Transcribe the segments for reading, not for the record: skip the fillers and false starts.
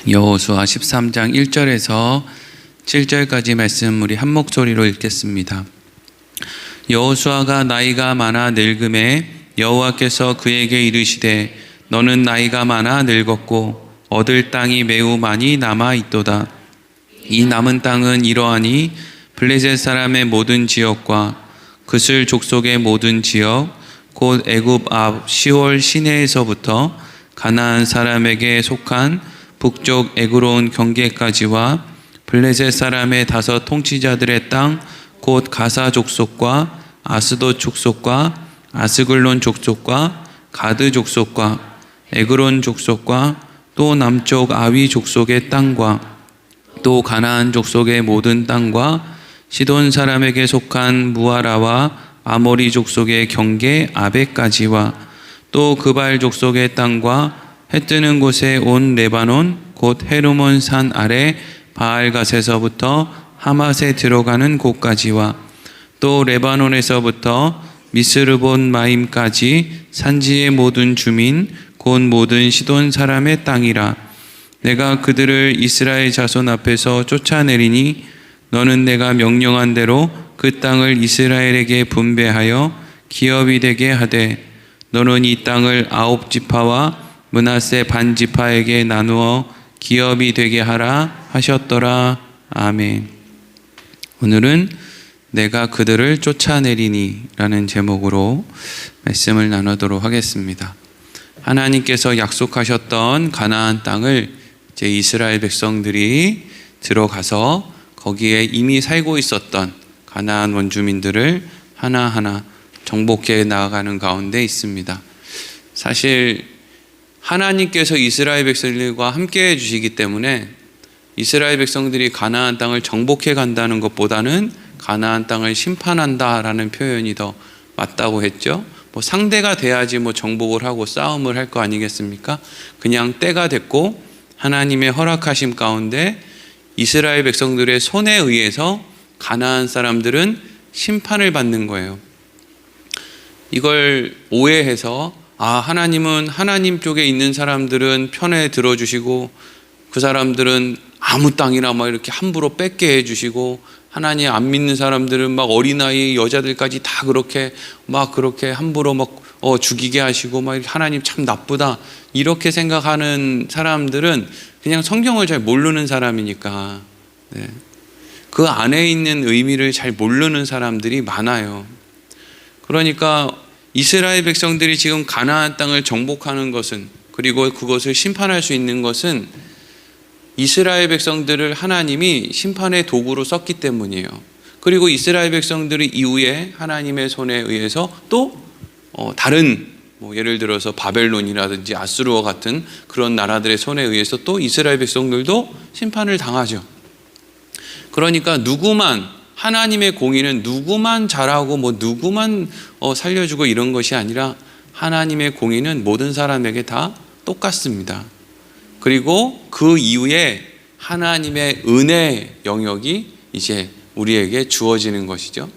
여호수아 13장 1절에서 7절까지 말씀 우리 한 목소리로 읽겠습니다. 여호수아가 나이가 많아 늙음에 여호와께서 그에게 이르시되 너는 나이가 많아 늙었고 얻을 땅이 매우 많이 남아 있도다. 이 남은 땅은 이러하니 블레셋 사람의 모든 지역과 그슬 족속의 모든 지역 곧 애굽 앞 시월 시내에서부터 가나안 사람에게 속한 북쪽 에그론 경계까지와 블레셋 사람의 5 통치자들의 땅 곧 가사 족속과 아스돗 족속과 아스글론 족속과 가드 족속과 에그론 족속과 또 남쪽 아위 족속의 땅과 또 가나안 족속의 모든 땅과 시돈 사람에게 속한 무아라와 아모리 족속의 경계 아베까지와 또 그발 족속의 땅과 해 뜨는 곳에 온 레바논 곧 헤르몬 산 아래 바알갓에서부터 하맛에 들어가는 곳까지와 또 레바논에서부터 미스르본 마임까지 산지의 모든 주민 곧 모든 시돈 사람의 땅이라. 내가 그들을 이스라엘 자손 앞에서 쫓아내리니 너는 내가 명령한 대로 그 땅을 이스라엘에게 분배하여 기업이 되게 하되 너는 이 땅을 9 지파와 므낫세 반 지파에게 나누어 기업이 되게 하라 하셨더라. 아멘. 오늘은 내가 그들을 쫓아내리니 라는 제목으로 말씀을 나누도록 하겠습니다. 하나님께서 약속하셨던 가나안 땅을 이제 이스라엘 백성들이 들어가서 거기에 이미 살고 있었던 가나안 원주민들을 하나하나 정복해 나아가는 가운데 있습니다. 사실 하나님께서 이스라엘 백성들과 함께 해주시기 때문에 이스라엘 백성들이 가나안 땅을 정복해 간다는 것보다는 가나안 땅을 심판한다라는 표현이 더 맞다고 했죠. 상대가 돼야지 정복을 하고 싸움을 할 거 아니겠습니까? 그냥 때가 됐고 하나님의 허락하심 가운데 이스라엘 백성들의 손에 의해서 가나안 사람들은 심판을 받는 거예요. 이걸 오해해서 하나님은 하나님 쪽에 있는 사람들은 편에 들어주시고 그 사람들은 아무 땅이나 이렇게 함부로 뺏게 해주시고 하나님 안 믿는 사람들은 어린아이 여자들까지 다 그렇게 함부로 죽이게 하시고 하나님 참 나쁘다 이렇게 생각하는 사람들은 그냥 성경을 잘 모르는 사람이니까 그 안에 있는 의미를 잘 모르는 사람들이 많아요. 그러니까 이스라엘 백성들이 지금 가나안 땅을 정복하는 것은 그리고 그것을 심판할 수 있는 것은 이스라엘 백성들을 하나님이 심판의 도구로 썼기 때문이에요. 그리고 이스라엘 백성들이 이후에 하나님의 손에 의해서 또 다른 예를 들어서 바벨론이라든지 아수르와 같은 그런 나라들의 손에 의해서 또 이스라엘 백성들도 심판을 당하죠. 그러니까 하나님의 공의는 누구만 잘하고 누구만 살려주고 이런 것이 아니라 하나님의 공의는 모든 사람에게 다 똑같습니다. 그리고 그 이후에 하나님의 은혜 영역이 이제 우리에게 주어지는 것이죠.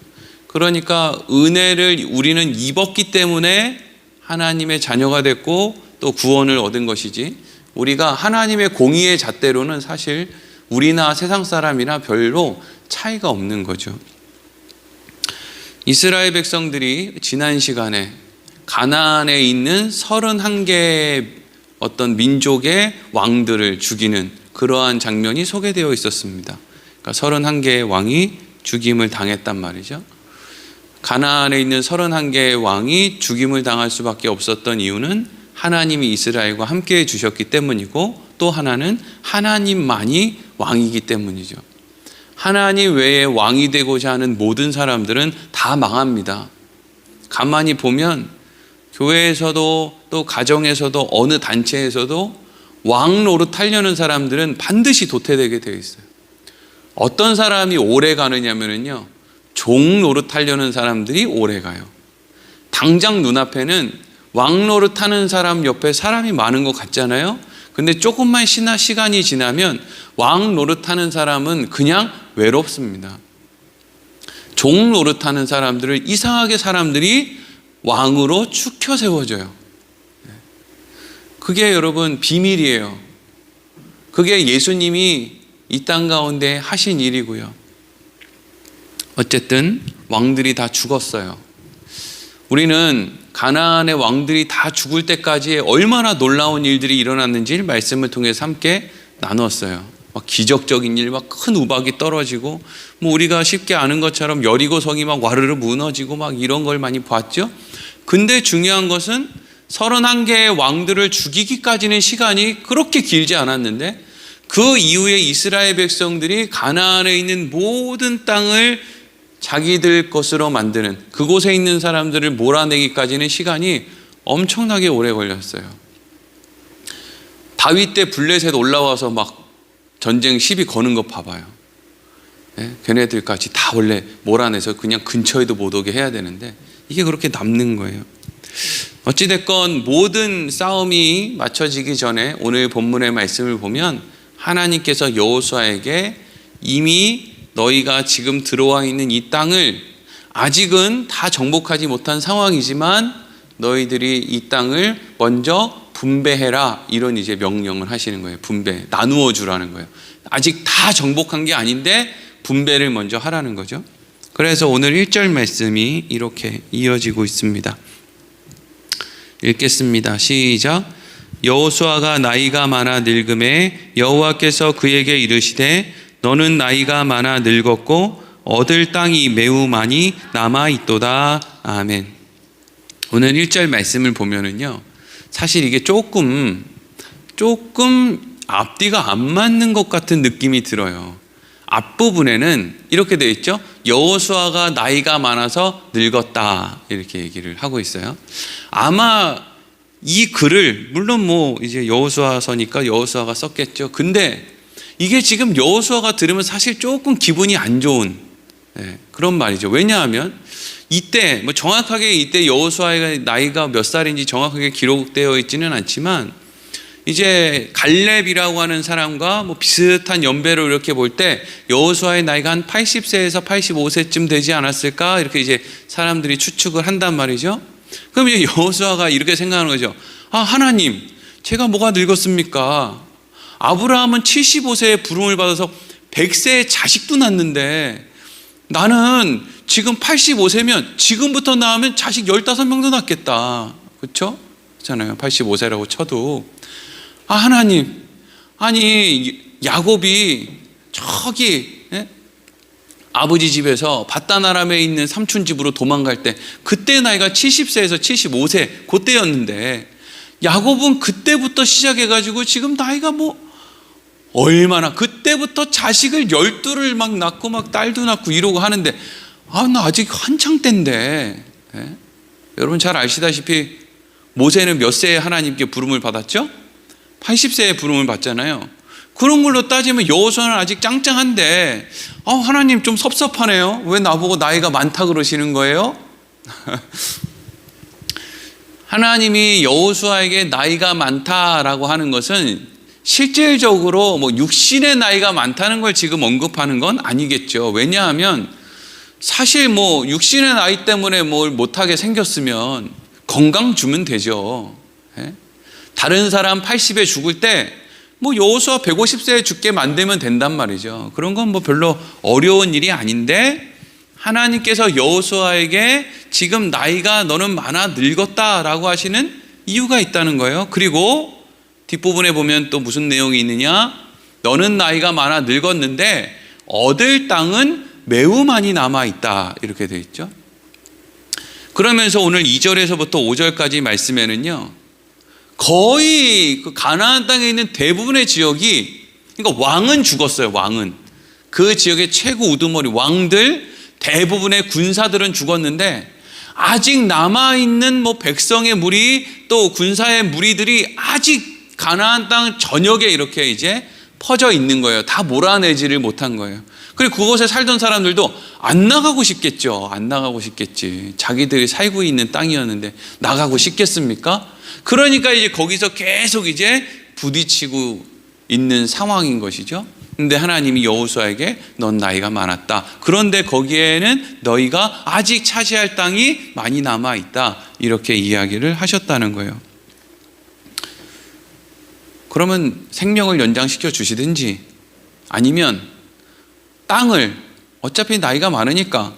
그러니까 은혜를 우리는 입었기 때문에 하나님의 자녀가 됐고 또 구원을 얻은 것이지 우리가 하나님의 공의의 잣대로는 사실 우리나 세상 사람이나 별로 차이가 없는 거죠. 이스라엘 백성들이 지난 시간에 가나안에 있는 31개의 어떤 민족의 왕들을 죽이는 그러한 장면이 소개되어 있었습니다. 그러니까 31개의 왕이 죽임을 당했단 말이죠. 가나안에 있는 31개의 왕이 죽임을 당할 수밖에 없었던 이유는 하나님이 이스라엘과 함께 해주셨기 때문이고 또 하나는 하나님만이 왕이기 때문이죠. 하나님 외에 왕이 되고자 하는 모든 사람들은 다 망합니다. 가만히 보면 교회에서도 또 가정에서도 어느 단체에서도 왕 노릇하려는 사람들은 반드시 도태되게 되어 있어요. 어떤 사람이 오래 가느냐면요, 종 노릇하려는 사람들이 오래 가요. 당장 눈앞에는 왕 노릇하는 사람 옆에 사람이 많은 것 같잖아요. 근데 조금만 시간이 지나면 왕 노릇하는 사람은 그냥 외롭습니다. 종 노릇하는 사람들을 이상하게 사람들이 왕으로 축혀 세워져요. 그게 여러분 비밀이에요. 그게 예수님이 이 땅 가운데 하신 일이고요. 어쨌든 왕들이 다 죽었어요. 우리는 가나안의 왕들이 다 죽을 때까지 얼마나 놀라운 일들이 일어났는지 말씀을 통해서 함께 나누었어요. 막 기적적인 일, 막 큰 우박이 떨어지고, 뭐 우리가 쉽게 아는 것처럼 여리고 성이 막 와르르 무너지고 막 이런 걸 많이 봤죠. 근데 중요한 것은 31개의 왕들을 죽이기까지는 시간이 그렇게 길지 않았는데, 그 이후에 이스라엘 백성들이 가나안에 있는 모든 땅을 자기들 것으로 만드는, 그곳에 있는 사람들을 몰아내기까지는 시간이 엄청나게 오래 걸렸어요. 다윗 때 블레셋 올라와서 막 전쟁 시비 거는 거 봐봐요. 네? 걔네들까지 다 원래 몰아내서 그냥 근처에도 못 오게 해야 되는데 이게 그렇게 남는 거예요. 어찌됐건 모든 싸움이 맞춰지기 전에 오늘 본문의 말씀을 보면 하나님께서 여호수아에게 이미 너희가 지금 들어와 있는 이 땅을 아직은 다 정복하지 못한 상황이지만 너희들이 이 땅을 먼저 분배해라, 이런 이제 명령을 하시는 거예요. 분배, 나누어 주라는 거예요. 아직 다 정복한 게 아닌데 분배를 먼저 하라는 거죠. 그래서 오늘 1절 말씀이 이렇게 이어지고 있습니다. 읽겠습니다. 시작. 여호수아가 나이가 많아 늙음에 여호와께서 그에게 이르시되 너는 나이가 많아 늙었고 얻을 땅이 매우 많이 남아 있도다. 아멘. 오늘 1절 말씀을 보면은요, 사실 이게 조금 앞뒤가 안 맞는 것 같은 느낌이 들어요. 앞부분에는 이렇게 되어 있죠. 여호수아가 나이가 많아서 늙었다, 이렇게 얘기를 하고 있어요. 아마 이 글을, 물론 뭐 이제 여호수아서니까 여호수아가 썼겠죠. 근데 이게 지금 여호수아가 들으면 사실 조금 기분이 안 좋은 그런 말이죠. 왜냐하면 이때 뭐 정확하게 이때 여호수아의 나이가 몇 살인지 정확하게 기록되어 있지는 않지만 이제 갈렙이라고 하는 사람과 뭐 비슷한 연배로 이렇게 볼 때 여호수아의 나이가 한 80세에서 85세쯤 되지 않았을까, 이렇게 이제 사람들이 추측을 한단 말이죠. 그럼 이제 여호수아가 이렇게 생각하는 거죠. 아, 하나님, 제가 뭐가 늙었습니까? 아브라함은 75세에 부름을 받아서 100세에 자식도 낳는데 나는 지금 85세면 지금부터 낳으면 자식 15명도 낳겠다. 그렇죠? 그렇잖아요. 85세라고 쳐도. 아, 하나님, 아니 야곱이 저기 아버지 집에서 밧단아람에 있는 삼촌 집으로 도망갈 때 그때 나이가 70세에서 75세 그때였는데 야곱은 그때부터 시작해가지고 지금 나이가 뭐 얼마나, 그때부터 자식을 12를 막 낳고 막 딸도 낳고 이러고 하는데 아, 나 아직 한창 때인데. 여러분 잘 아시다시피 모세는 몇 세에 하나님께 부름을 받았죠? 80세에 부름을 받잖아요. 그런 걸로 따지면 여호수아는 아직 짱짱한데 하나님 좀 섭섭하네요. 왜 나보고 나이가 많다 그러시는 거예요? 하나님이 여호수아에게 나이가 많다라고 하는 것은 실질적으로 뭐 육신의 나이가 많다는 걸 지금 언급하는 건 아니겠죠. 왜냐하면 사실 뭐 육신의 나이 때문에 뭘 못하게 생겼으면 건강 주면 되죠. 다른 사람 80에 죽을 때 뭐 여호수아 150세에 죽게 만들면 된단 말이죠. 그런 건 뭐 별로 어려운 일이 아닌데 하나님께서 여호수아에게 지금 나이가 너는 많아 늙었다라고 하시는 이유가 있다는 거예요. 그리고 뒷부분에 보면 또 무슨 내용이 있느냐? 너는 나이가 많아 늙었는데 얻을 땅은 매우 많이 남아있다, 이렇게 되어 있죠. 그러면서 오늘 2절에서부터 5절까지 말씀에는요, 거의 그 가나안 땅에 있는 대부분의 지역이, 그러니까 왕은 죽었어요. 왕은, 그 지역의 최고 우두머리 왕들 대부분의 군사들은 죽었는데 아직 남아있는 뭐 백성의 무리 또 군사의 무리들이 아직 가나안 땅 전역에 이렇게 이제 퍼져 있는 거예요. 다 몰아내지를 못한 거예요. 그리고 그곳에 살던 사람들도 안 나가고 싶겠죠. 안 나가고 싶겠지. 자기들이 살고 있는 땅이었는데 나가고 싶겠습니까? 그러니까 이제 거기서 계속 이제 부딪히고 있는 상황인 것이죠. 근데 하나님이 여호수아에게 넌 나이가 많았다. 그런데 거기에는 너희가 아직 차지할 땅이 많이 남아 있다. 이렇게 이야기를 하셨다는 거예요. 그러면 생명을 연장시켜 주시든지, 아니면 땅을, 어차피 나이가 많으니까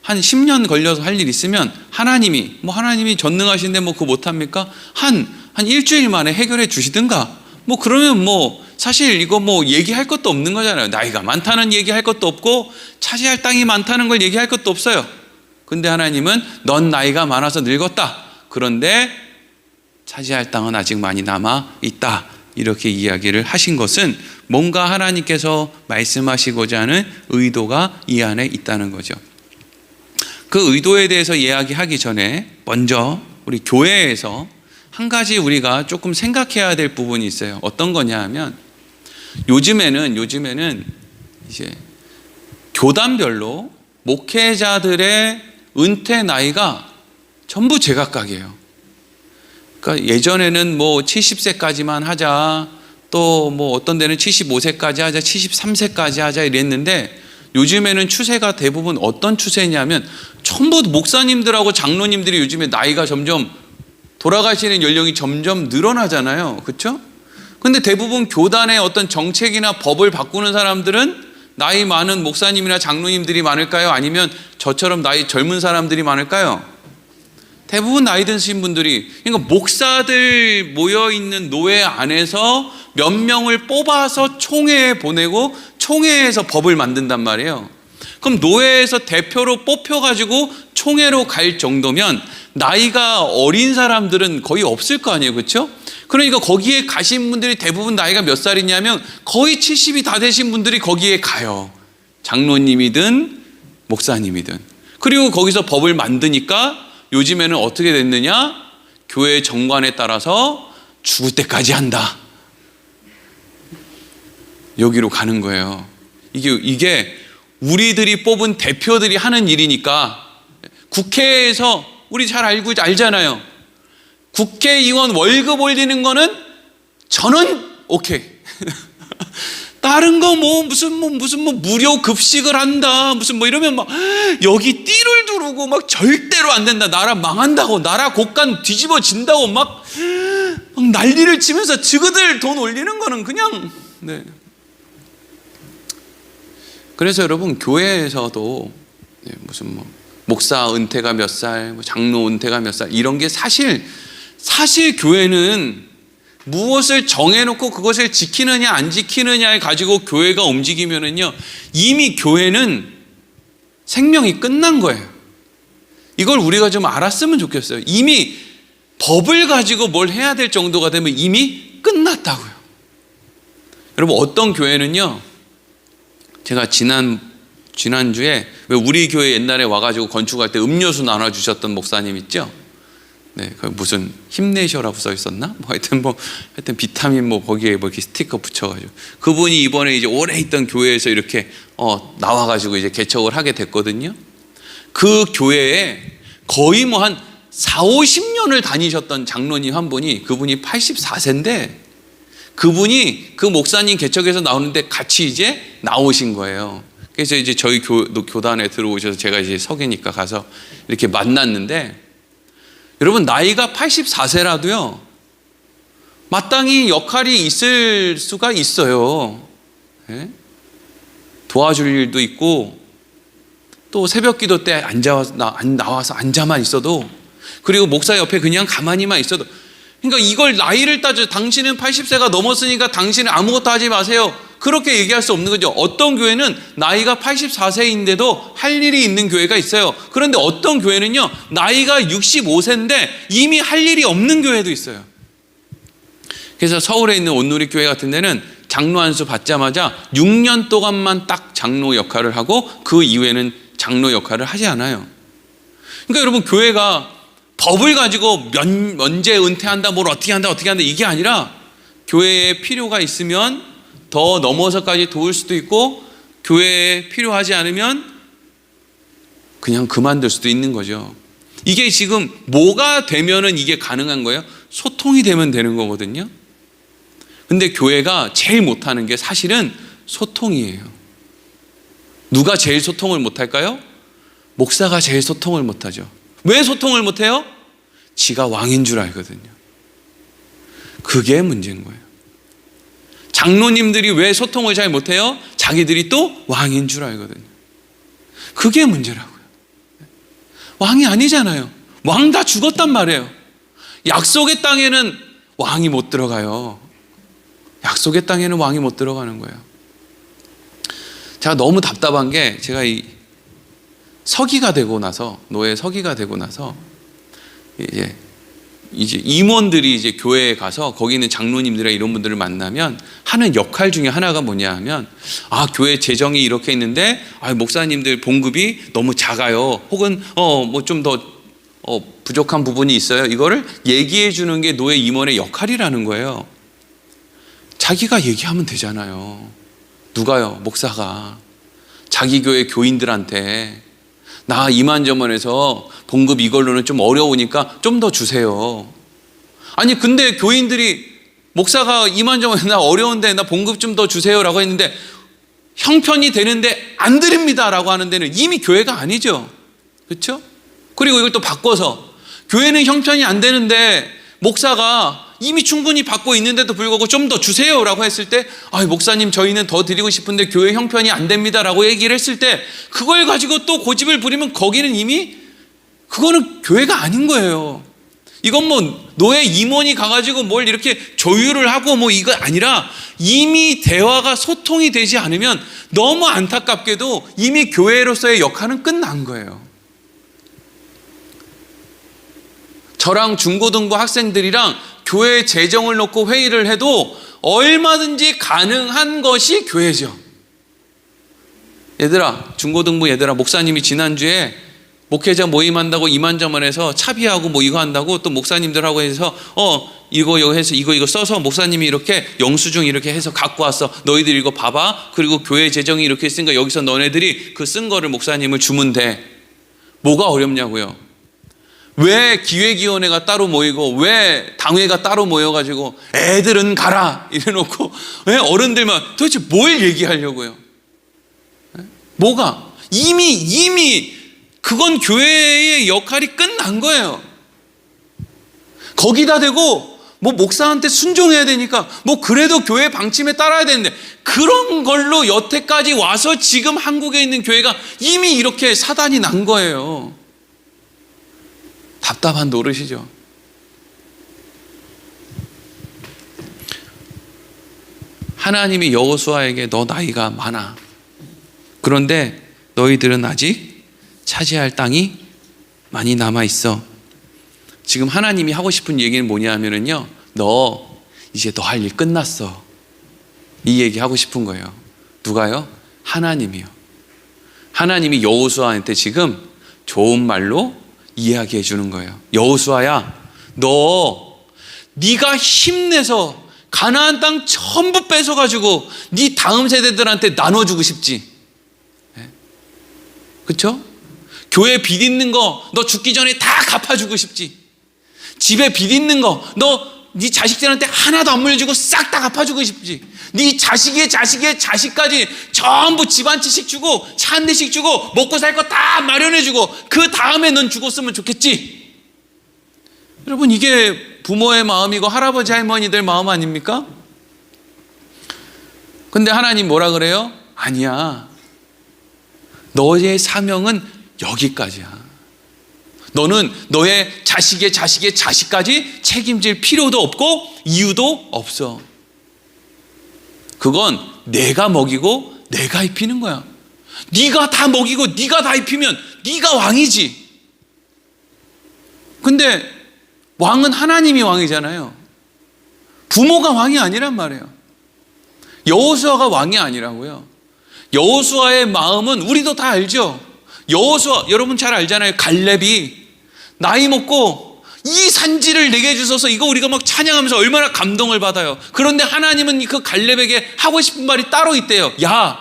한 10년 걸려서 할 일 있으면 하나님이 전능하신데 그거 못합니까? 한 일주일 만에 해결해 주시든가, 그러면 사실 이거 얘기할 것도 없는 거잖아요. 나이가 많다는 얘기할 것도 없고 차지할 땅이 많다는 걸 얘기할 것도 없어요. 근데 하나님은 넌 나이가 많아서 늙었다, 그런데 차지할 땅은 아직 많이 남아 있다, 이렇게 이야기를 하신 것은 뭔가 하나님께서 말씀하시고자 하는 의도가 이 안에 있다는 거죠. 그 의도에 대해서 이야기하기 전에 먼저 우리 교회에서 한 가지 우리가 조금 생각해야 될 부분이 있어요. 어떤 거냐 하면, 요즘에는 이제 교단별로 목회자들의 은퇴 나이가 전부 제각각이에요. 그러니까 예전에는 70세까지만 하자, 또 어떤 데는 75세까지 하자, 73세까지 하자 이랬는데, 요즘에는 추세가 대부분 어떤 추세냐면 전부 목사님들하고 장로님들이 요즘에 나이가 점점, 돌아가시는 연령이 점점 늘어나잖아요. 그렇죠? 근데 대부분 교단의 어떤 정책이나 법을 바꾸는 사람들은 나이 많은 목사님이나 장로님들이 많을까요? 아니면 저처럼 나이 젊은 사람들이 많을까요? 대부분 나이 드신 분들이, 그러니까 목사들 모여있는 노회 안에서 몇 명을 뽑아서 총회에 보내고 총회에서 법을 만든단 말이에요. 그럼 노회에서 대표로 뽑혀가지고 총회로 갈 정도면 나이가 어린 사람들은 거의 없을 거 아니에요. 그렇죠? 그러니까 거기에 가신 분들이 대부분 나이가 몇 살이냐면 거의 70이 다 되신 분들이 거기에 가요. 장로님이든 목사님이든. 그리고 거기서 법을 만드니까 요즘에는 어떻게 됐느냐? 교회 정관에 따라서 죽을 때까지 한다, 여기로 가는 거예요. 이게 우리들이 뽑은 대표들이 하는 일이니까. 국회에서 우리 잘 알잖아요. 국회의원 월급 올리는 거는 저는 오케이. 다른 거 무슨 무료 급식을 한다, 이러면 여기 띠를 두르고 절대로 안 된다, 나라 망한다고, 나라 곳간 뒤집어진다고 막 난리를 치면서 저그들 돈 올리는 거는 그냥, 네. 그래서 여러분, 교회에서도 무슨 목사 은퇴가 몇 살, 장로 은퇴가 몇 살, 이런 게 사실 교회는 무엇을 정해놓고 그것을 지키느냐 안 지키느냐에 가지고 교회가 움직이면은요, 이미 교회는 생명이 끝난 거예요. 이걸 우리가 좀 알았으면 좋겠어요. 이미 법을 가지고 뭘 해야 될 정도가 되면 이미 끝났다고요. 여러분, 어떤 교회는요, 제가 지난주에 왜 우리 교회 옛날에 와가지고 건축할 때 음료수 나눠주셨던 목사님 있죠? 네, 그 무슨 힘내셔라고 써 있었나? 하여튼 비타민 거기에 이렇게 스티커 붙여가지고, 그분이 이번에 이제 오래 있던 교회에서 이렇게 나와가지고 이제 개척을 하게 됐거든요. 그 교회에 거의 한 40-50년을 다니셨던 장로님 한 분이, 그분이 84세인데 그분이 그 목사님 개척에서 나오는데 같이 이제 나오신 거예요. 그래서 이제 저희 교단에 들어오셔서 제가 이제 석이니까 가서 이렇게 만났는데, 여러분, 나이가 84세라도요 마땅히 역할이 있을 수가 있어요. 네? 도와줄 일도 있고, 또 새벽 기도 때 나와서 앉아만 있어도, 그리고 목사 옆에 그냥 가만히만 있어도, 그러니까 이걸 나이를 따져, 당신은 80세가 넘었으니까 당신은 아무것도 하지 마세요, 그렇게 얘기할 수 없는 거죠. 어떤 교회는 나이가 84세인데도 할 일이 있는 교회가 있어요. 그런데 어떤 교회는요, 나이가 65세인데 이미 할 일이 없는 교회도 있어요. 그래서 서울에 있는 온누리 교회 같은 데는 장로 안수 받자마자 6년 동안만 딱 장로 역할을 하고 그 이후에는 장로 역할을 하지 않아요. 그러니까 여러분, 교회가 법을 가지고 언제 은퇴한다, 뭘 어떻게 한다 이게 아니라, 교회에 필요가 있으면 더 넘어서까지 도울 수도 있고, 교회에 필요하지 않으면 그냥 그만둘 수도 있는 거죠. 이게 지금 뭐가 되면은 이게 가능한 거예요? 소통이 되면 되는 거거든요. 근데 교회가 제일 못하는 게 사실은 소통이에요. 누가 제일 소통을 못할까요? 목사가 제일 소통을 못하죠. 왜 소통을 못해요? 지가 왕인 줄 알거든요. 그게 문제인 거예요. 장로님들이 왜 소통을 잘 못해요? 자기들이 또 왕인 줄 알거든요. 그게 문제라고요. 왕이 아니잖아요. 왕 다 죽었단 말이에요. 약속의 땅에는 왕이 못 들어가요. 약속의 땅에는 왕이 못 들어가는 거예요. 제가 너무 답답한 게, 제가 이 서기가 되고 나서, 노예 서기가 되고 나서 이제 임원들이 이제 교회에 가서 거기 있는 장로님들이나 이런 분들을 만나면 하는 역할 중에 하나가 뭐냐 하면, 교회 재정이 이렇게 있는데 목사님들 봉급이 너무 작아요, 혹은 뭐 좀 더 부족한 부분이 있어요, 이거를 얘기해 주는 게 노예 임원의 역할이라는 거예요. 자기가 얘기하면 되잖아요. 누가요? 목사가 자기 교회 교인들한테 나 이만저만해서 봉급 이걸로는 좀 어려우니까 좀 더 주세요. 아니 근데 교인들이 목사가 이만저만 나 어려운데 나 봉급 좀 더 주세요라고 했는데 형편이 되는데 안 드립니다 라고 하는 데는 이미 교회가 아니죠. 그렇죠? 그리고 이걸 또 바꿔서 교회는 형편이 안 되는데 목사가 이미 충분히 받고 있는데도 불구하고 좀 더 주세요라고 했을 때, 목사님 저희는 더 드리고 싶은데 교회 형편이 안 됩니다라고 얘기를 했을 때 그걸 가지고 또 고집을 부리면 거기는 이미 그거는 교회가 아닌 거예요. 이건 뭐 노예 임원이 가가지고 뭘 이렇게 조율을 하고 뭐 이거 아니라 이미 대화가 소통이 되지 않으면 너무 안타깝게도 이미 교회로서의 역할은 끝난 거예요. 저랑 중고등부 학생들이랑 교회 재정을 놓고 회의를 해도 얼마든지 가능한 것이 교회죠. 얘들아, 중고등부 얘들아, 목사님이 지난주에 목회자 모임한다고 이만저만해서 차비하고 뭐 이거 한다고 또 목사님들하고 해서 이거 해서 이거 써서 목사님이 이렇게 영수증 이렇게 해서 갖고 왔어. 너희들 이거 봐봐. 그리고 교회 재정이 이렇게 있으니까 여기서 너네들이 그 쓴 거를 목사님을 주면 돼. 뭐가 어렵냐고요. 왜 기획위원회가 따로 모이고 왜 당회가 따로 모여가지고 애들은 가라 이래놓고 왜 어른들만 도대체 뭘 얘기하려고요? 뭐가? 이미 그건 교회의 역할이 끝난 거예요. 거기다 대고 뭐 목사한테 순종해야 되니까 뭐 그래도 교회 방침에 따라야 되는데 그런 걸로 여태까지 와서 지금 한국에 있는 교회가 이미 이렇게 사단이 난 거예요. 답답한 노릇이죠. 하나님이 여호수아에게 너 나이가 많아. 그런데 너희들은 아직 차지할 땅이 많이 남아 있어. 지금 하나님이 하고 싶은 얘기는 뭐냐 하면은요, 너 이제 너 할 일 끝났어. 이 얘기 하고 싶은 거예요. 누가요? 하나님이요. 하나님이 여호수아한테 지금 좋은 말로 이야기해 주는 거예요. 여호수아야, 네가 힘내서 가나안 땅 전부 뺏어가지고 네 다음 세대들한테 나눠주고 싶지. 그렇죠? 교회 빚 있는 거 너 죽기 전에 다 갚아주고 싶지. 집에 빚 있는 거 네 자식들한테 하나도 안 물려주고 싹 다 갚아주고 싶지. 네 자식의 자식까지 전부 집 한 채씩 주고 차 한 대씩 주고 먹고 살 거 다 마련해주고 그 다음에 넌 죽었으면 좋겠지. 여러분, 이게 부모의 마음이고 할아버지 할머니들 마음 아닙니까? 근데 하나님 뭐라 그래요? 아니야, 너의 사명은 여기까지야. 너는 너의 자식의 자식까지 책임질 필요도 없고 이유도 없어. 그건 내가 먹이고 내가 입히는 거야. 네가 다 먹이고 네가 다 입히면 네가 왕이지. 근데 왕은 하나님이 왕이잖아요. 부모가 왕이 아니란 말이에요. 여호수아가 왕이 아니라고요. 여호수아의 마음은 우리도 다 알죠. 여호수아 여러분 잘 알잖아요. 갈렙이 나이 먹고 이 산지를 내게 주셔서 이거 우리가 막 찬양하면서 얼마나 감동을 받아요. 그런데 하나님은 그 갈렙에게 하고 싶은 말이 따로 있대요. 야,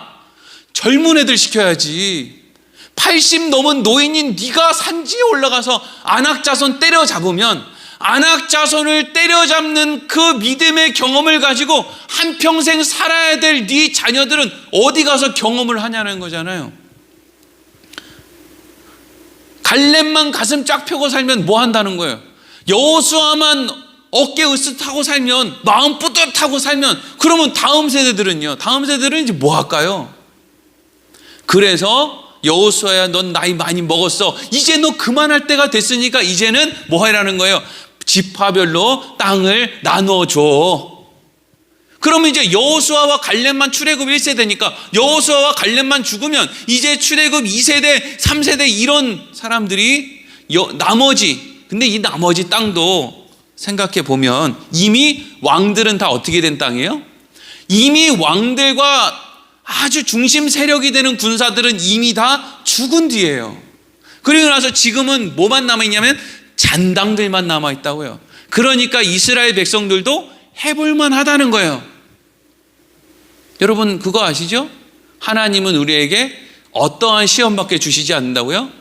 젊은 애들 시켜야지. 80 넘은 노인인 네가 산지에 올라가서 안악자손 때려잡으면 안악자손을 때려잡는 그 믿음의 경험을 가지고 한평생 살아야 될 네 자녀들은 어디 가서 경험을 하냐는 거잖아요. 갈렙만 가슴 쫙 펴고 살면 뭐 한다는 거예요? 여호수아만 어깨 으쓱하고 살면, 마음 뿌듯하고 살면, 그러면 다음 세대들은요? 다음 세대들은 이제 뭐 할까요? 그래서 여호수아야, 넌 나이 많이 먹었어. 이제 너 그만할 때가 됐으니까 이제는 뭐 하라는 거예요? 지파별로 땅을 나눠줘. 그러면 이제 여호수아와 갈렙만 출애굽 1세대니까 여호수아와 갈렙만 죽으면 이제 출애굽 2세대, 3세대 이런 사람들이 근데 이 나머지 땅도 생각해 보면 이미 왕들은 다 어떻게 된 땅이에요? 이미 왕들과 아주 중심 세력이 되는 군사들은 이미 다 죽은 뒤에요. 그리고 나서 지금은 뭐만 남아있냐면 잔당들만 남아있다고요. 그러니까 이스라엘 백성들도 해볼만 하다는 거예요. 여러분 그거 아시죠? 하나님은 우리에게 어떠한 시험밖에 주시지 않는다고요?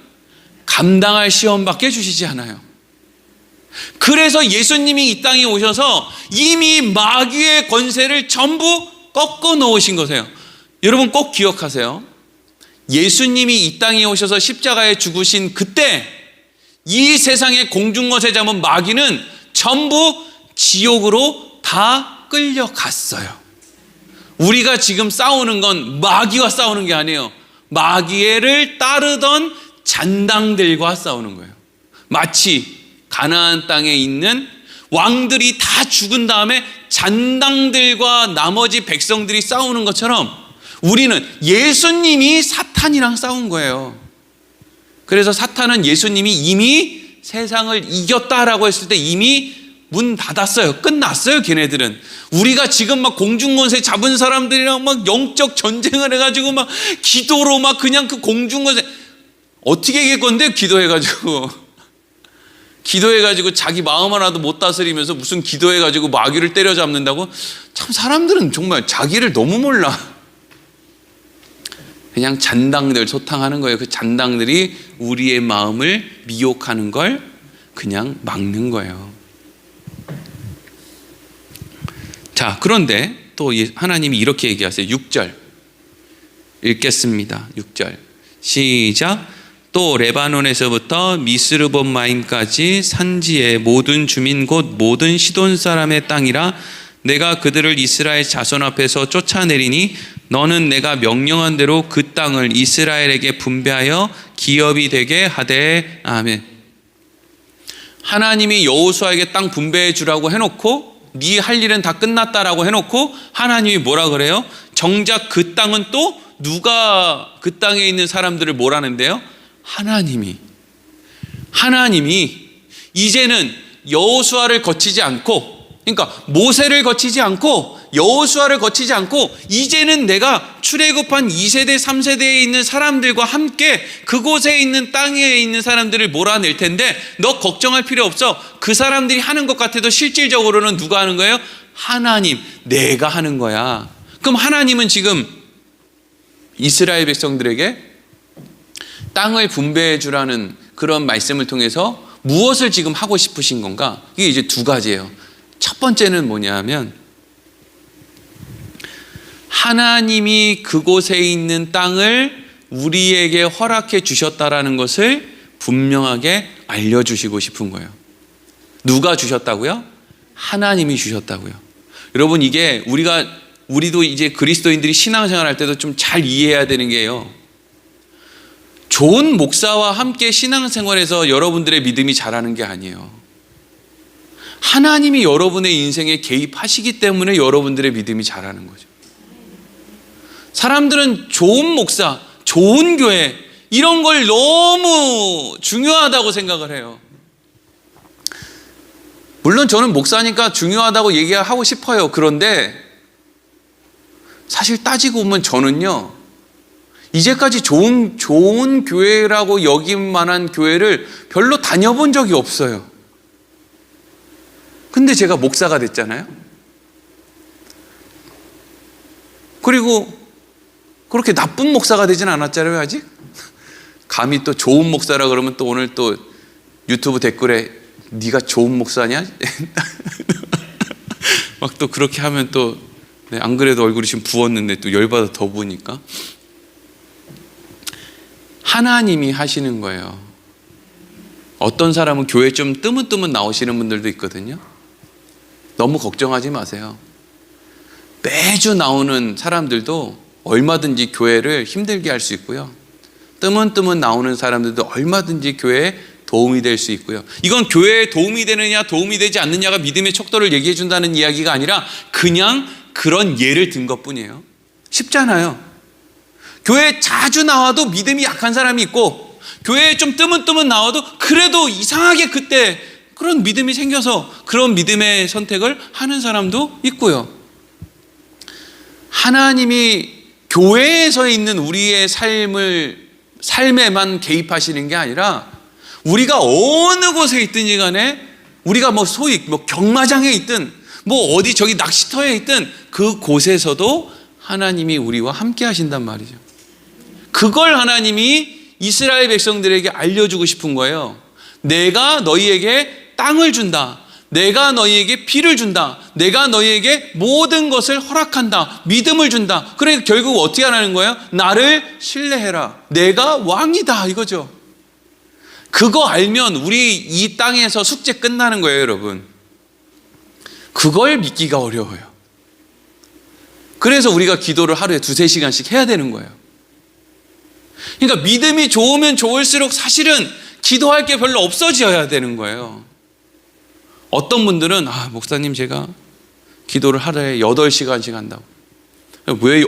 감당할 시험밖에 주시지 않아요. 그래서 예수님이 이 땅에 오셔서 이미 마귀의 권세를 전부 꺾어 놓으신 거세요. 여러분 꼭 기억하세요. 예수님이 이 땅에 오셔서 십자가에 죽으신 그때 이 세상의 공중거세 잡은 마귀는 전부 지옥으로 다 끌려갔어요. 우리가 지금 싸우는 건 마귀와 싸우는 게 아니에요. 마귀를 따르던 잔당들과 싸우는 거예요. 마치 가나안 땅에 있는 왕들이 다 죽은 다음에 잔당들과 나머지 백성들이 싸우는 것처럼 우리는 예수님이 사탄이랑 싸운 거예요. 그래서 사탄은 예수님이 이미 세상을 이겼다라고 했을 때 이미 문 닫았어요. 끝났어요. 걔네들은. 우리가 지금 막 공중권세 잡은 사람들이랑 막 영적 전쟁을 해가지고 막 기도로 막 그냥 그 공중권세 어떻게 이길 건데 기도해가지고 자기 마음 하나도 못 다스리면서 무슨 기도해가지고 마귀를 때려잡는다고. 참 사람들은 정말 자기를 너무 몰라. 그냥 잔당들 소탕하는 거예요. 그 잔당들이 우리의 마음을 미혹하는 걸 그냥 막는 거예요. 자, 그런데 또 하나님이 이렇게 얘기하세요. 6절 읽겠습니다. 6절 시작. 또 레바논에서부터 미스르봇마임까지 산지의 모든 주민 곧 모든 시돈 사람의 땅이라 내가 그들을 이스라엘 자손 앞에서 쫓아내리니 너는 내가 명령한 대로 그 땅을 이스라엘에게 분배하여 기업이 되게 하되. 아멘. 하나님이 여호수아에게 땅 분배해 주라고 해놓고 네 할 일은 다 끝났다라고 해놓고 하나님이 뭐라 그래요? 정작 그 땅은 또 누가 그 땅에 있는 사람들을 뭐라는데요? 하나님이 이제는 여호수아를 거치지 않고, 그러니까 모세를 거치지 않고 여호수아를 거치지 않고 이제는 내가 출애굽한 2세대 3세대에 있는 사람들과 함께 그곳에 있는 땅에 있는 사람들을 몰아낼 텐데 너 걱정할 필요 없어. 그 사람들이 하는 것 같아도 실질적으로는 누가 하는 거예요? 하나님, 내가 하는 거야. 그럼 하나님은 지금 이스라엘 백성들에게 땅을 분배해 주라는 그런 말씀을 통해서 무엇을 지금 하고 싶으신 건가? 이게 이제 두 가지예요. 첫 번째는 뭐냐면 하나님이 그곳에 있는 땅을 우리에게 허락해 주셨다라는 것을 분명하게 알려주시고 싶은 거예요. 누가 주셨다고요? 하나님이 주셨다고요. 여러분 이게 우리도 이제 그리스도인들이 신앙생활 할 때도 좀 잘 이해해야 되는 게요. 좋은 목사와 함께 신앙생활에서 여러분들의 믿음이 자라는 게 아니에요. 하나님이 여러분의 인생에 개입하시기 때문에 여러분들의 믿음이 자라는 거죠. 사람들은 좋은 목사, 좋은 교회 이런 걸 너무 중요하다고 생각을 해요. 물론 저는 목사니까 중요하다고 얘기하고 싶어요. 그런데 사실 따지고 보면 저는요, 이제까지 좋은 교회라고 여길 만한 교회를 별로 다녀본 적이 없어요. 근데 제가 목사가 됐잖아요. 그리고 그렇게 나쁜 목사가 되진 않았잖아요, 아직. 감히 또 좋은 목사라 그러면 또 오늘 또 유튜브 댓글에 네가 좋은 목사냐? 막 또 그렇게 하면 또 안 그래도 얼굴이 지금 부었는데 또 열받아 더 부으니까. 하나님이 하시는 거예요. 어떤 사람은 교회 좀 뜨문뜨문 나오시는 분들도 있거든요. 너무 걱정하지 마세요. 매주 나오는 사람들도 얼마든지 교회를 힘들게 할 수 있고요. 뜨문뜨문 나오는 사람들도 얼마든지 교회에 도움이 될 수 있고요. 이건 교회에 도움이 되느냐 도움이 되지 않느냐가 믿음의 척도를 얘기해 준다는 이야기가 아니라 그냥 그런 예를 든 것뿐이에요. 쉽잖아요. 교회에 자주 나와도 믿음이 약한 사람이 있고, 교회에 좀 뜨문뜨문 나와도 그래도 이상하게 그때 그런 믿음이 생겨서 그런 믿음의 선택을 하는 사람도 있고요. 하나님이 교회에서 있는 우리의 삶에만 개입하시는 게 아니라 우리가 어느 곳에 있든지 간에, 우리가 소위 경마장에 있든 어디 저기 낚시터에 있든 그 곳에서도 하나님이 우리와 함께 하신단 말이죠. 그걸 하나님이 이스라엘 백성들에게 알려주고 싶은 거예요. 내가 너희에게 땅을 준다. 내가 너희에게 피를 준다. 내가 너희에게 모든 것을 허락한다. 믿음을 준다. 그러니까 결국 어떻게 하라는 거예요? 나를 신뢰해라. 내가 왕이다, 이거죠. 그거 알면 우리 이 땅에서 숙제 끝나는 거예요, 여러분. 그걸 믿기가 어려워요. 그래서 우리가 기도를 하루에 2-3시간씩 해야 되는 거예요. 그러니까 믿음이 좋으면 좋을수록 사실은 기도할 게 별로 없어져야 되는 거예요. 어떤 분들은 목사님 제가 기도를 하루에 8시간씩 한다고. 왜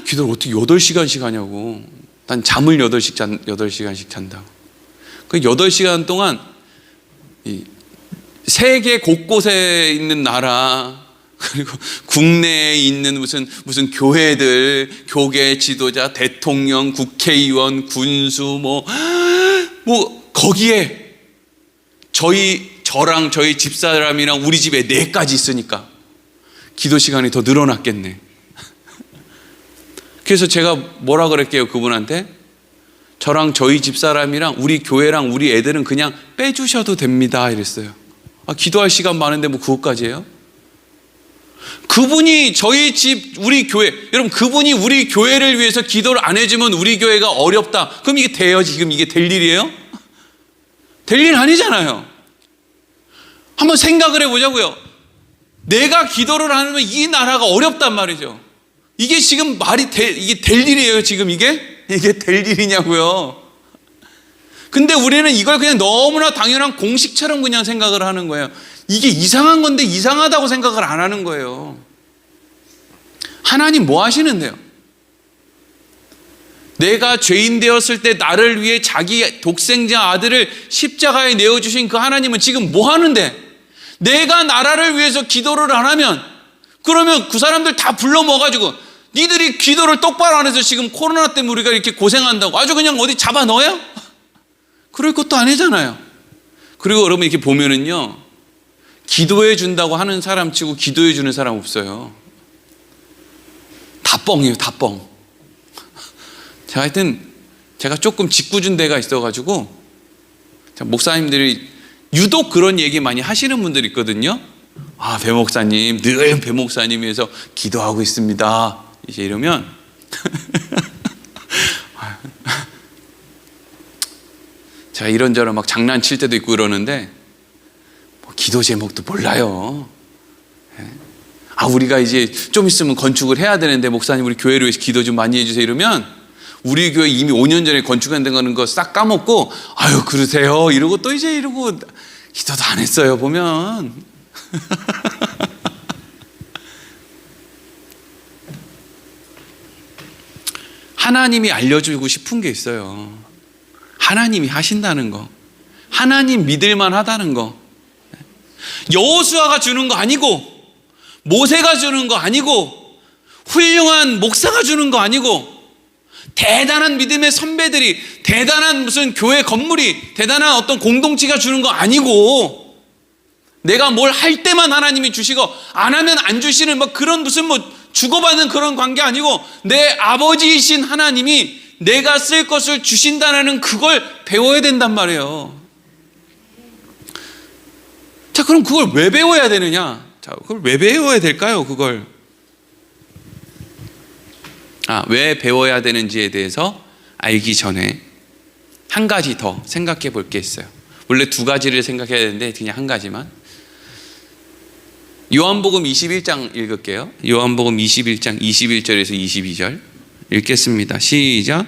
기도를 어떻게 8시간씩 하냐고. 난 잠을 8시간씩 잔다고. 그 8시간 동안 이 세계 곳곳에 있는 나라, 그리고 국내에 있는 무슨 교회들, 교계 지도자, 대통령, 국회의원, 군수 거기에 저랑 저희 집사람이랑 우리 집에 4까지 있으니까 기도 시간이 더 늘어났겠네. 그래서 제가 뭐라 그랬게요, 그분한테? 저랑 저희 집사람이랑 우리 교회랑 우리 애들은 그냥 빼주셔도 됩니다, 이랬어요. 기도할 시간 많은데 그것까지 해요? 그분이 저희 집, 우리 교회, 여러분, 그분이 우리 교회를 위해서 기도를 안 해주면 우리 교회가 어렵다. 그럼 이게 돼요? 지금 이게 될 일이에요? 될 일 아니잖아요. 한번 생각을 해보자고요. 내가 기도를 안 하면 이 나라가 어렵단 말이죠. 이게 지금 이게 될 일이에요, 지금 이게? 이게 될 일이냐고요. 근데 우리는 이걸 그냥 너무나 당연한 공식처럼 그냥 생각을 하는 거예요. 이게 이상한 건데 이상하다고 생각을 안 하는 거예요. 하나님 뭐 하시는데요? 내가 죄인 되었을 때 나를 위해 자기 독생자 아들을 십자가에 내어주신 그 하나님은 지금 뭐 하는데? 내가 나라를 위해서 기도를 안 하면, 그러면 그 사람들 다 불러 모아가지고 니들이 기도를 똑바로 안 해서 지금 코로나 때문에 우리가 이렇게 고생한다고 아주 그냥 어디 잡아 넣어요? 그럴 것도 아니잖아요. 그리고 여러분 이렇게 보면은요, 기도해 준다고 하는 사람 치고 기도해 주는 사람 없어요. 다 뻥이에요, 다 뻥. 하여튼 제가 조금 짓궂은 데가 있어가지고, 목사님들이 유독 그런 얘기 많이 하시는 분들이 있거든요. 배 목사님, 늘 배 목사님 위해서 기도하고 있습니다. 이제 이러면 제가 이런저런 막 장난칠 때도 있고 그러는데 기도 제목도 몰라요. 우리가 이제 좀 있으면 건축을 해야 되는데 목사님 우리 교회를 위해서 기도 좀 많이 해주세요 이러면 우리 교회 이미 5년 전에 건축한다는 거 싹 까먹고 아유 그러세요 이러고 또 이제 이러고 기도도 안 했어요 보면. 하나님이 알려주고 싶은 게 있어요. 하나님이 하신다는 거, 하나님 믿을만 하다는 거. 여호수아가 주는 거 아니고, 모세가 주는 거 아니고, 훌륭한 목사가 주는 거 아니고, 대단한 믿음의 선배들이, 대단한 무슨 교회 건물이, 대단한 어떤 공동체가 주는 거 아니고, 내가 뭘 할 때만 하나님이 주시고 안 하면 안 주시는 뭐 그런 무슨 주고받는 그런 관계 아니고, 내 아버지이신 하나님이 내가 쓸 것을 주신다는 그걸 배워야 된단 말이에요. 자, 그럼 그걸 왜 배워야 되느냐? 자, 그걸 왜 배워야 될까요? 그걸 왜 배워야 되는지에 대해서 알기 전에 한 가지 더 생각해 볼 게 있어요. 원래 두 가지를 생각해야 되는데 그냥 한 가지만. 요한복음 21장 읽을게요. 요한복음 21장 21절에서 22절 읽겠습니다. 시작.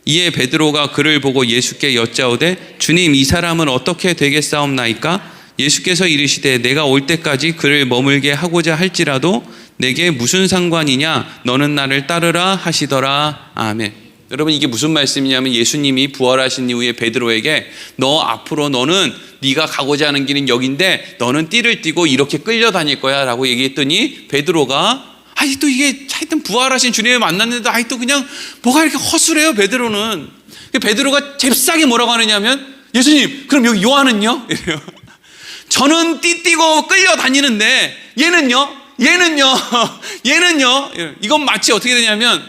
이에 베드로가 그를 보고 예수께 여짜오되 주님, 이 사람은 어떻게 되겠사옵나이까? 예수께서 이르시되 내가 올 때까지 그를 머물게 하고자 할지라도 내게 무슨 상관이냐? 너는 나를 따르라 하시더라. 아멘. 여러분, 이게 무슨 말씀이냐면 예수님이 부활하신 이후에 베드로에게 너 앞으로 너는 네가 가고자 하는 길은 여긴데 너는 띠를 띠고 이렇게 끌려다닐 거야 라고 얘기했더니 베드로가 또 이게 하여튼 부활하신 주님을 만났는데 또 그냥 뭐가 이렇게 허술해요 베드로는. 베드로가 잽싸게 뭐라고 하느냐면 예수님, 그럼 여기 요한은요? 이래요. 저는 띠띠고 끌려다니는데 얘는요? 이건 마치 어떻게 되냐면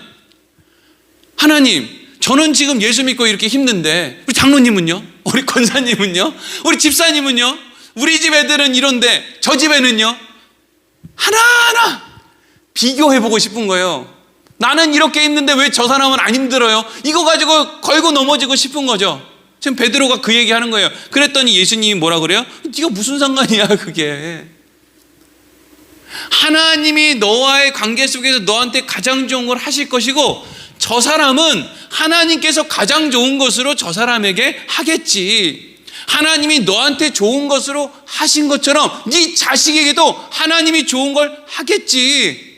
하나님, 저는 지금 예수 믿고 이렇게 힘든데 우리 장로님은요? 우리 권사님은요? 우리 집사님은요? 우리 집 애들은 이런데 저 집에는요? 하나하나 비교해보고 싶은 거예요. 나는 이렇게 힘든데 왜 저 사람은 안 힘들어요? 이거 가지고 걸고 넘어지고 싶은 거죠. 지금 베드로가 그 얘기하는 거예요. 그랬더니 예수님이 뭐라 그래요? 네가 무슨 상관이야 그게. 하나님이 너와의 관계 속에서 너한테 가장 좋은 걸 하실 것이고 저 사람은 하나님께서 가장 좋은 것으로 저 사람에게 하겠지. 하나님이 너한테 좋은 것으로 하신 것처럼 네 자식에게도 하나님이 좋은 걸 하겠지.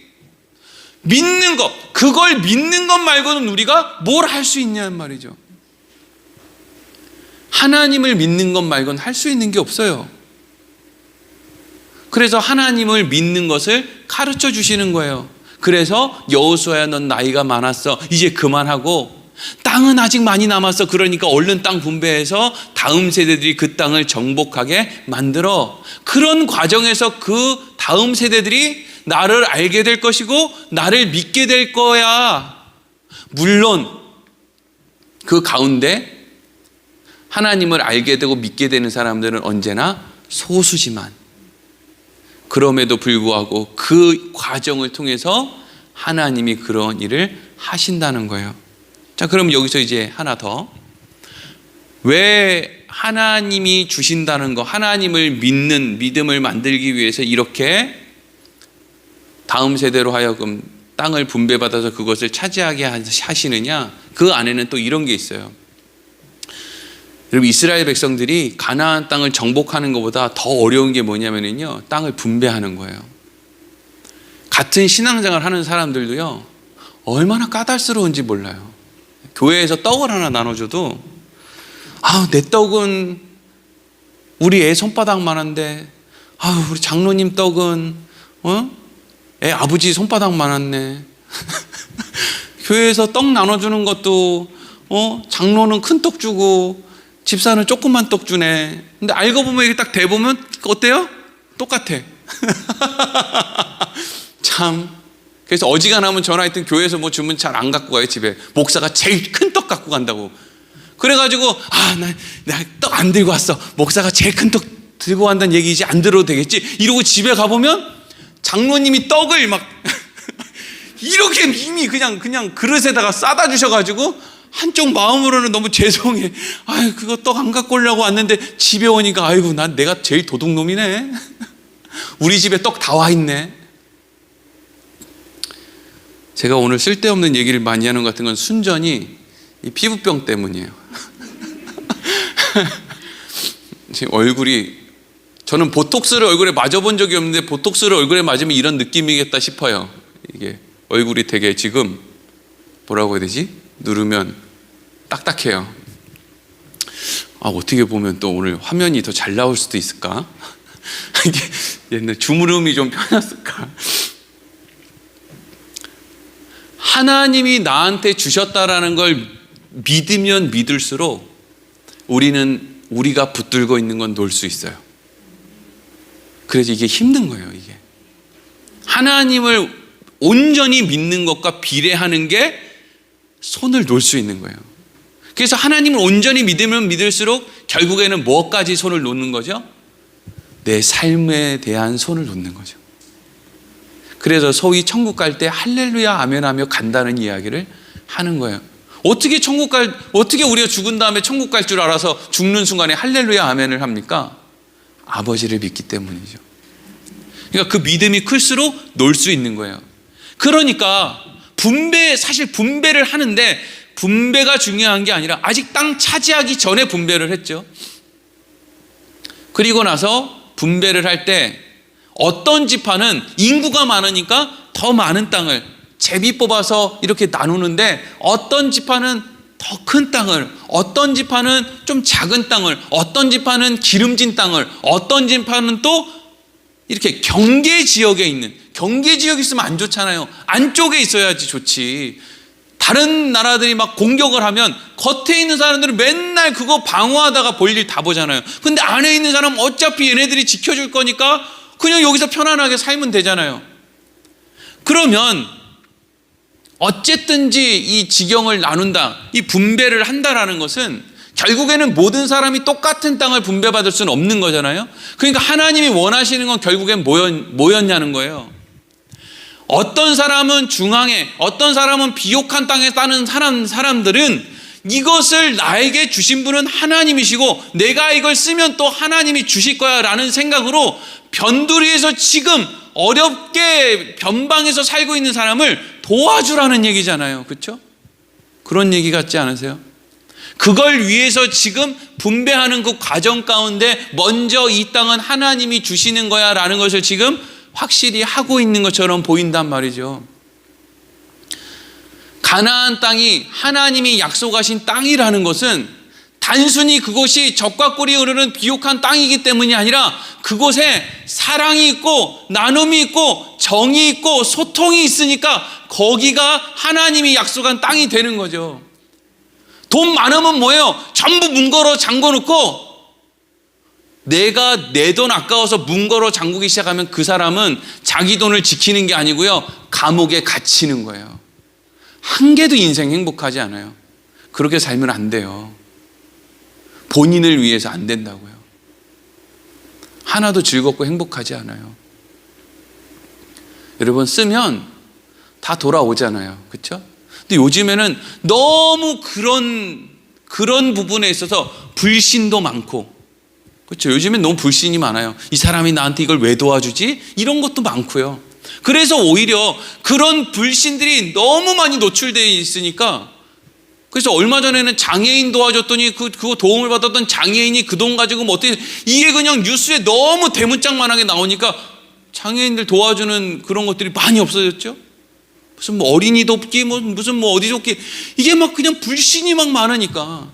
믿는 것, 그걸 믿는 것 말고는 우리가 뭘 할 수 있냐는 말이죠. 하나님을 믿는 것 말고는 할 수 있는 게 없어요. 그래서 하나님을 믿는 것을 가르쳐 주시는 거예요. 그래서 여호수아야, 넌 나이가 많았어. 이제 그만하고 땅은 아직 많이 남았어. 그러니까 얼른 땅 분배해서 다음 세대들이 그 땅을 정복하게 만들어. 그런 과정에서 그 다음 세대들이 나를 알게 될 것이고 나를 믿게 될 거야. 물론 그 가운데 하나님을 알게 되고 믿게 되는 사람들은 언제나 소수지만 그럼에도 불구하고 그 과정을 통해서 하나님이 그런 일을 하신다는 거예요. 자, 그럼 여기서 이제 하나 더. 왜 하나님이 주신다는 거, 하나님을 믿는 믿음을 만들기 위해서 이렇게 다음 세대로 하여금 땅을 분배받아서 그것을 차지하게 하시느냐? 그 안에는 또 이런 게 있어요. 여러분, 이스라엘 백성들이 가나안 땅을 정복하는 것보다 더 어려운 게 뭐냐면요, 땅을 분배하는 거예요. 같은 신앙생활 하는 사람들도요, 얼마나 까다스러운지 몰라요. 교회에서 떡을 하나 나눠줘도 내 떡은 우리 애 손바닥만한데 우리 장로님 떡은 애 아버지 손바닥만하네. 교회에서 떡 나눠주는 것도 장로는 큰 떡 주고 집사는 조그만 떡 주네. 근데 알고 보면 이게 딱 대보면 어때요? 똑같아. 참. 그래서 어지간하면 전화했던 교회에서 뭐 주문 잘 안 갖고 가요. 집에 목사가 제일 큰 떡 갖고 간다고. 그래가지고 나 떡 안 들고 왔어. 목사가 제일 큰 떡 들고 간다는 얘기지, 안 들어도 되겠지 이러고 집에 가보면 장로님이 떡을 막 이렇게 이미 그냥 그릇에다가 싸다 주셔가지고 한쪽 마음으로는 너무 죄송해. 그거 떡 안 갖고 오려고 왔는데 집에 오니까 내가 제일 도둑놈이네. 우리 집에 떡 다 와 있네. 제가 오늘 쓸데없는 얘기를 많이 하는 것 같은 건 순전히 이 피부병 때문이에요. 지금 얼굴이, 저는 보톡스를 얼굴에 맞아본 적이 없는데 보톡스를 얼굴에 맞으면 이런 느낌이겠다 싶어요. 이게 얼굴이 되게 지금 뭐라고 해야 되지? 누르면 딱딱해요. 어떻게 보면 또 오늘 화면이 더 잘 나올 수도 있을까? 이게 옛날 주무름이 좀 편했을까? 하나님이 나한테 주셨다라는 걸 믿으면 믿을수록 우리가 붙들고 있는 건 놓을 수 있어요. 그래서 이게 힘든 거예요. 이게 하나님을 온전히 믿는 것과 비례하는 게 손을 놓을 수 있는 거예요. 그래서 하나님을 온전히 믿으면 믿을수록 결국에는 뭐까지 손을 놓는 거죠? 내 삶에 대한 손을 놓는 거죠. 그래서 소위 천국 갈 때 할렐루야 아멘 하며 간다는 이야기를 하는 거예요. 어떻게 우리가 죽은 다음에 천국 갈 줄 알아서 죽는 순간에 할렐루야 아멘을 합니까? 아버지를 믿기 때문이죠. 그러니까 그 믿음이 클수록 놀 수 있는 거예요. 그러니까 사실 분배를 하는데 분배가 중요한 게 아니라 아직 땅 차지하기 전에 분배를 했죠. 그리고 나서 분배를 할 때 어떤 지파는 인구가 많으니까 더 많은 땅을 제비 뽑아서 이렇게 나누는데, 어떤 지파는 더 큰 땅을, 어떤 지파는 좀 작은 땅을, 어떤 지파는 기름진 땅을, 어떤 지파는 또 이렇게 경계 지역에 있는, 경계 지역에 있으면 안 좋잖아요. 안쪽에 있어야지 좋지. 다른 나라들이 막 공격을 하면 겉에 있는 사람들은 맨날 그거 방어하다가 볼일 다 보잖아요. 근데 안에 있는 사람은 어차피 얘네들이 지켜줄 거니까 그냥 여기서 편안하게 살면 되잖아요. 그러면 어쨌든지 이 지경을 나눈다, 이 분배를 한다라는 것은 결국에는 모든 사람이 똑같은 땅을 분배받을 수는 없는 거잖아요. 그러니까 하나님이 원하시는 건 결국엔 뭐였냐는 거예요. 어떤 사람은 중앙에, 어떤 사람은 비옥한 땅에 사는 사람들은 이것을 나에게 주신 분은 하나님이시고 내가 이걸 쓰면 또 하나님이 주실 거야 라는 생각으로 변두리에서 지금 어렵게 변방에서 살고 있는 사람을 도와주라는 얘기잖아요. 그렇죠? 그런 얘기 같지 않으세요? 그걸 위해서 지금 분배하는 그 과정 가운데 먼저 이 땅은 하나님이 주시는 거야 라는 것을 지금 확실히 하고 있는 것처럼 보인단 말이죠. 가나안 땅이 하나님이 약속하신 땅이라는 것은 단순히 그곳이 젖과 꿀이 흐르는 비옥한 땅이기 때문이 아니라 그곳에 사랑이 있고 나눔이 있고 정이 있고 소통이 있으니까 거기가 하나님이 약속한 땅이 되는 거죠. 돈 많으면 뭐예요? 전부 문 걸어 잠궈 놓고 내가 내 돈 아까워서 문 걸어 잠그기 시작하면 그 사람은 자기 돈을 지키는 게 아니고요, 감옥에 갇히는 거예요. 한 개도 인생 행복하지 않아요. 그렇게 살면 안 돼요. 본인을 위해서 안 된다고요. 하나도 즐겁고 행복하지 않아요. 여러분, 쓰면 다 돌아오잖아요. 그렇죠? 근데 요즘에는 너무 그런 부분에 있어서 불신도 많고, 그렇죠? 요즘엔 너무 불신이 많아요. 이 사람이 나한테 이걸 왜 도와주지? 이런 것도 많고요. 그래서 오히려 그런 불신들이 너무 많이 노출되어 있으니까, 그래서 얼마 전에는 장애인 도와줬더니 그거 도움을 받았던 장애인이 그 돈 가지고 뭐 어떻게, 이게 그냥 뉴스에 너무 대문짝만하게 나오니까 장애인들 도와주는 그런 것들이 많이 없어졌죠. 무슨 뭐 어린이 돕기, 무슨 뭐 어디 돕기, 이게 막 그냥 불신이 막 많으니까.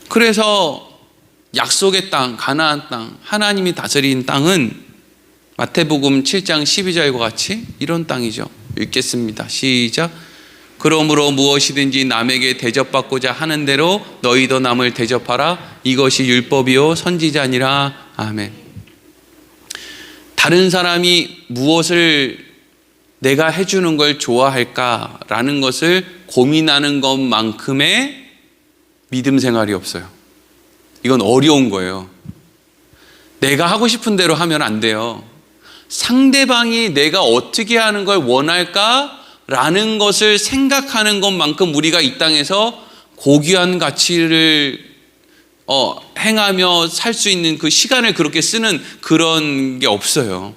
그래서 약속의 땅, 가나안 땅, 하나님이 다스린 땅은 마태복음 7장 12절과 같이 이런 땅이죠. 읽겠습니다. 시작. 그러므로 무엇이든지 남에게 대접받고자 하는 대로 너희도 남을 대접하라. 이것이 율법이요 선지자니라. 아멘. 다른 사람이 무엇을 내가 해주는 걸 좋아할까라는 것을 고민하는 것만큼의 믿음 생활이 없어요. 이건 어려운 거예요. 내가 하고 싶은 대로 하면 안 돼요. 상대방이 내가 어떻게 하는 걸 원할까라는 것을 생각하는 것만큼 우리가 이 땅에서 고귀한 가치를 행하며 살 수 있는 그 시간을 그렇게 쓰는 그런 게 없어요.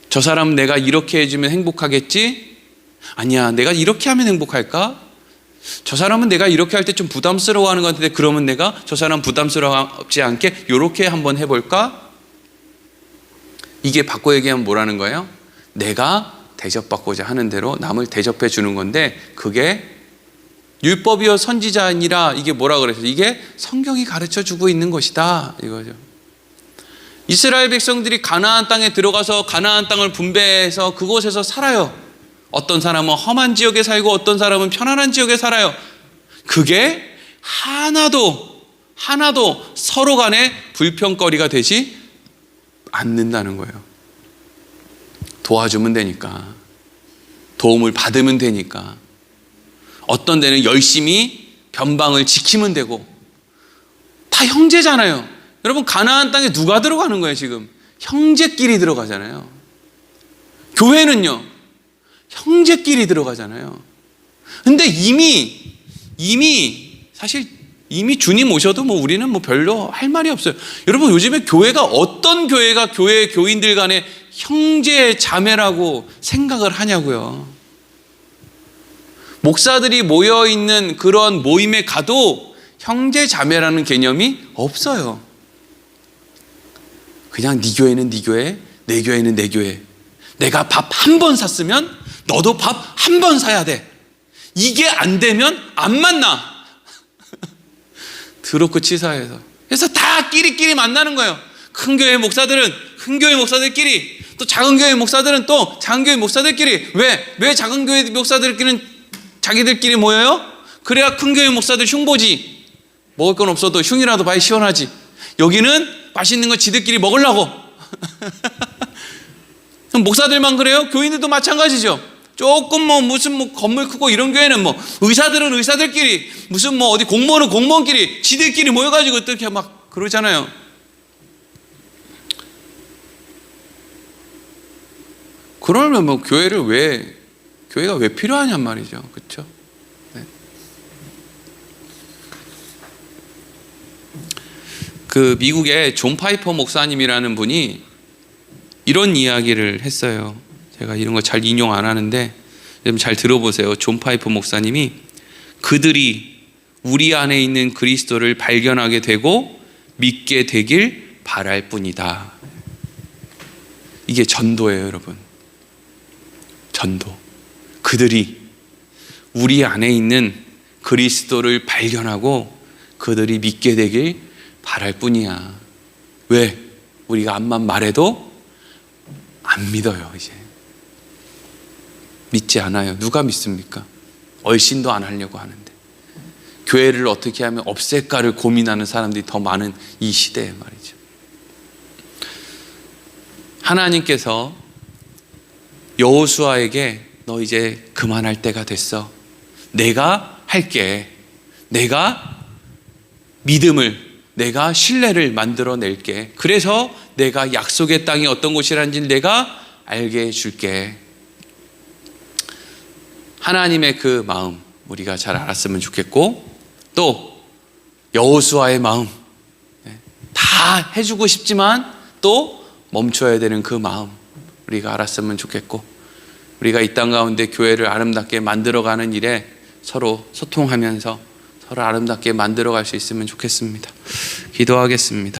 저 사람 내가 이렇게 해주면 행복하겠지? 아니야, 내가 이렇게 하면 행복할까? 저 사람은 내가 이렇게 할 때 좀 부담스러워하는 것 같은데 그러면 내가 저 사람 부담스러워하지 않게 이렇게 한번 해볼까? 이게 바꿔 얘기하면 뭐라는 거예요? 내가 대접받고자 하는 대로 남을 대접해 주는 건데, 그게 율법이요 선지자니라, 이게 뭐라 그랬어요? 이게 성경이 가르쳐 주고 있는 것이다 이거죠. 이스라엘 백성들이 가나안 땅에 들어가서 가나안 땅을 분배해서 그곳에서 살아요. 어떤 사람은 험한 지역에 살고 어떤 사람은 편안한 지역에 살아요. 그게 하나도 서로 간에 불평거리가 되지 않는다는 거예요. 도와주면 되니까, 도움을 받으면 되니까, 어떤 데는 열심히 변방을 지키면 되고, 다 형제잖아요. 여러분, 가나안 땅에 누가 들어가는 거예요? 지금 형제끼리 들어가잖아요. 교회는요, 형제끼리 들어가잖아요. 근데 이미 사실 이미 주님 오셔도 뭐 우리는 뭐 별로 할 말이 없어요. 여러분, 요즘에 교회가 어떤 교회가 교회 교인들 간에 형제 자매라고 생각을 하냐고요. 목사들이 모여 있는 그런 모임에 가도 형제 자매라는 개념이 없어요. 그냥 네 교회는 네 교회, 내 교회는 내 교회. 내가 밥 한 번 샀으면 너도 밥 한 번 사야 돼. 이게 안 되면 안 만나. 더럽고 치사해서. 그래서 다 끼리끼리 만나는 거예요. 큰 교회 목사들은 큰 교회 목사들끼리, 또 작은 교회 목사들은 또 작은 교회 목사들끼리. 왜 작은 교회 목사들끼리는 자기들끼리 모여요? 그래야 큰 교회 목사들 흉보지. 먹을 건 없어도 흉이라도 봐야 시원하지. 여기는 맛있는 거 지들끼리 먹으려고. 목사들만 그래요? 교인들도 마찬가지죠. 조금 무슨 건물 크고 이런 교회는 의사들은 의사들끼리, 무슨 어디 공무원은 공무원끼리 지들끼리 모여가지고 어떻게 막 그러잖아요. 그러면 교회가 왜 필요하냔 말이죠. 그렇죠? 네. 그 미국의 존 파이퍼 목사님이라는 분이 이런 이야기를 했어요. 제가 이런 거 잘 인용 안 하는데 좀 잘 들어보세요. 존 파이퍼 목사님이 그들이 우리 안에 있는 그리스도를 발견하게 되고 믿게 되길 바랄 뿐이다. 이게 전도예요, 여러분. 전도. 그들이 우리 안에 있는 그리스도를 발견하고 그들이 믿게 되길 바랄 뿐이야. 왜? 우리가 암만 말해도 안 믿어요. 이제 믿지 않아요. 누가 믿습니까? 얼씬도 안 하려고 하는데, 교회를 어떻게 하면 없앨까를 고민하는 사람들이 더 많은 이 시대에 말이죠. 하나님께서 여호수아에게 너 이제 그만할 때가 됐어. 내가 할게. 내가 믿음을, 내가 신뢰를 만들어낼게. 그래서 내가 약속의 땅이 어떤 곳이라는지 내가 알게 해줄게. 하나님의 그 마음 우리가 잘 알았으면 좋겠고, 또 여호수아의 마음, 다 해주고 싶지만 또 멈춰야 되는 그 마음 우리가 알았으면 좋겠고, 우리가 이 땅 가운데 교회를 아름답게 만들어가는 일에 서로 소통하면서 서로 아름답게 만들어갈 수 있으면 좋겠습니다. 기도하겠습니다.